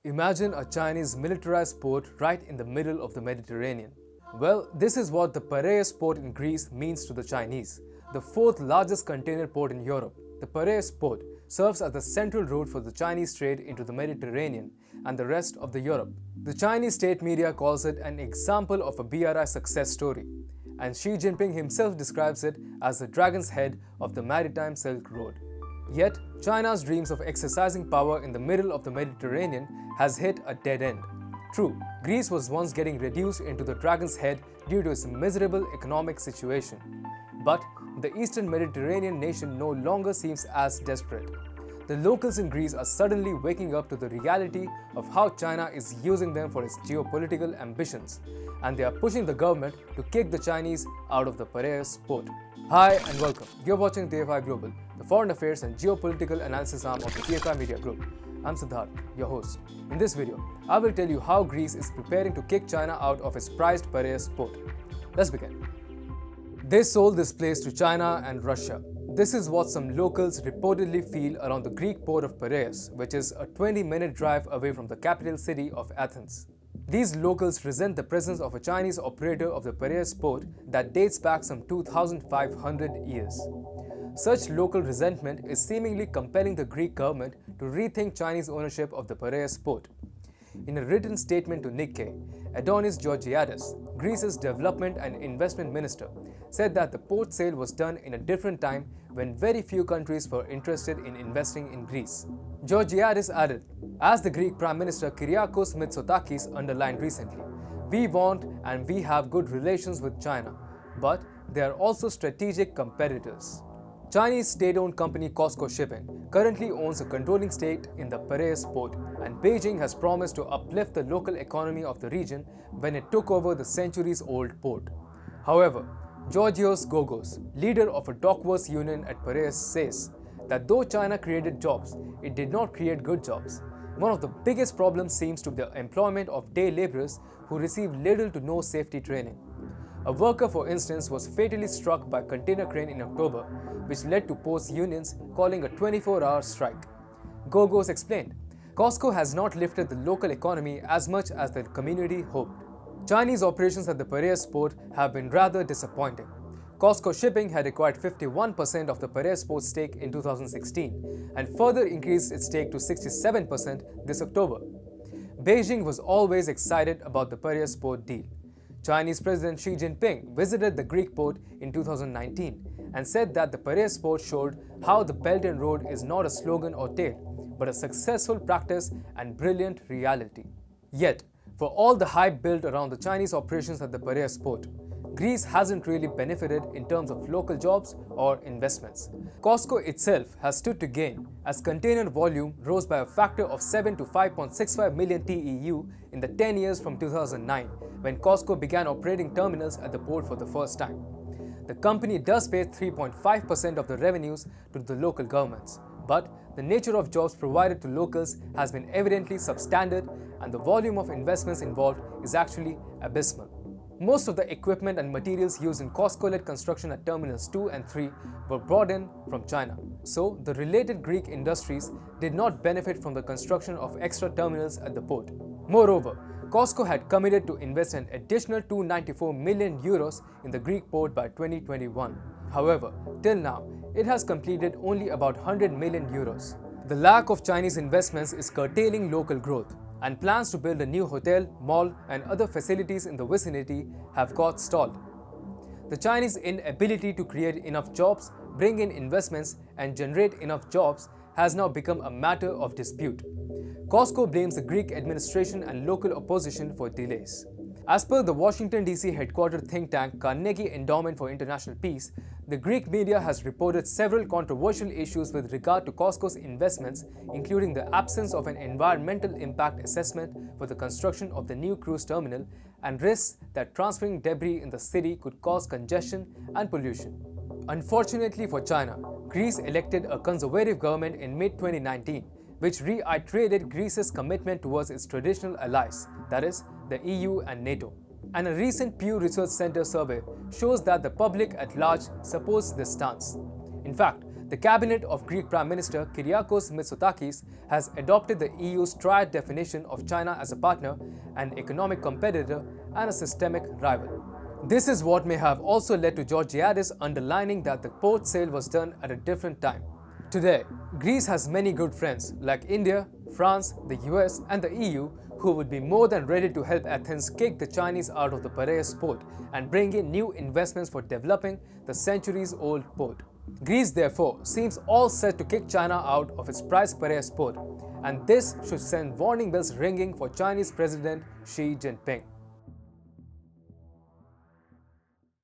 Imagine a Chinese militarized port right in the middle of the Mediterranean. Well, this is what the Piraeus Port in Greece means to the Chinese. The fourth largest container port in Europe, the Piraeus Port serves as the central route for the Chinese trade into the Mediterranean and the rest of the Europe. The Chinese state media calls it an example of a BRI success story, and Xi Jinping himself describes it as the dragon's head of the maritime Silk Road. Yet, China's dreams of exercising power in the middle of the Mediterranean has hit a dead end. True, Greece was once getting reduced into the dragon's head due to its miserable economic situation. But the eastern Mediterranean nation no longer seems as desperate. The locals in Greece are suddenly waking up to the reality of how China is using them for its geopolitical ambitions, and they are pushing the government to kick the Chinese out of the Piraeus port. Hi and welcome. You're watching TFI Global, the foreign affairs and geopolitical analysis arm of the TFI Media Group. I'm Siddharth, your host. In this video, I will tell you how Greece is preparing to kick China out of its prized Piraeus port. Let's begin. They sold this place to China and Russia. This is what some locals reportedly feel around the Greek port of Piraeus, which is a 20-minute drive away from the capital city of Athens. These locals resent the presence of a Chinese operator of the Piraeus port that dates back some 2,500 years. Such local resentment is seemingly compelling the Greek government to rethink Chinese ownership of the Piraeus port. In a written statement to Nikkei, Adonis Georgiadis, Greece's development and investment minister, said that the port sale was done in a different time when very few countries were interested in investing in Greece. Georgiadis added, as the Greek Prime Minister Kyriakos Mitsotakis underlined recently, we want and we have good relations with China, but they are also strategic competitors. Chinese state-owned company COSCO Shipping currently owns a controlling stake in the Piraeus port, and Beijing has promised to uplift the local economy of the region when it took over the centuries-old port. However, Georgios Gogos, leader of a dockworkers union at Piraeus, says that though China created jobs, it did not create good jobs. One of the biggest problems seems to be the employment of day laborers who receive little to no safety training. A worker, for instance, was fatally struck by a container crane in October, which led to ports unions calling a 24-hour strike. Gogos explained, COSCO has not lifted the local economy as much as the community hoped. Chinese operations at the Piraeus port have been rather disappointing. COSCO Shipping had acquired 51% of the Piraeus port stake in 2016 and further increased its stake to 67% this October. Beijing was always excited about the Piraeus port deal. Chinese President Xi Jinping visited the Greek port in 2019 and said that the Piraeus port showed how the Belt and Road is not a slogan or tale, but a successful practice and brilliant reality. Yet, for all the hype built around the Chinese operations at the Piraeus port, Greece hasn't really benefited in terms of local jobs or investments. COSCO itself has stood to gain as container volume rose by a factor of 7 to 5.65 million TEU in the 10 years from 2009 when COSCO began operating terminals at the port for the first time. The company does pay 3.5% of the revenues to the local governments, but the nature of jobs provided to locals has been evidently substandard and the volume of investments involved is actually abysmal. Most of the equipment and materials used in COSCO-led construction at Terminals 2 and 3 were brought in from China. So, the related Greek industries did not benefit from the construction of extra terminals at the port. Moreover, COSCO had committed to invest an additional 294 million euros in the Greek port by 2021. However, till now, it has completed only about 100 million euros. The lack of Chinese investments is curtailing local growth, and plans to build a new hotel, mall, and other facilities in the vicinity have got stalled. The Chinese inability to create enough jobs, bring in investments, and generate enough jobs has now become a matter of dispute. COSCO blames the Greek administration and local opposition for delays. As per the Washington DC headquartered think tank Carnegie Endowment for International Peace, the Greek media has reported several controversial issues with regard to COSCO's investments, including the absence of an environmental impact assessment for the construction of the new cruise terminal and risks that transferring debris in the city could cause congestion and pollution. Unfortunately for China, Greece elected a conservative government in mid-2019, which reiterated Greece's commitment towards its traditional allies, that is, the EU and NATO. And a recent Pew Research Center survey shows that the public at large supports this stance. In fact, The cabinet of Greek Prime Minister Kyriakos Mitsotakis has adopted the EU's triad definition of China as a partner, an economic competitor, and a systemic rival. This is what may have also led to Georgiadis underlining that the port sale was done at a different time. Today, Greece has many good friends like India, France, the US, and the EU who would be more than ready to help Athens kick the Chinese out of the Piraeus port and bring in new investments for developing the centuries-old port. Greece, therefore, seems all set to kick China out of its prized Piraeus port, and this should send warning bells ringing for Chinese President Xi Jinping.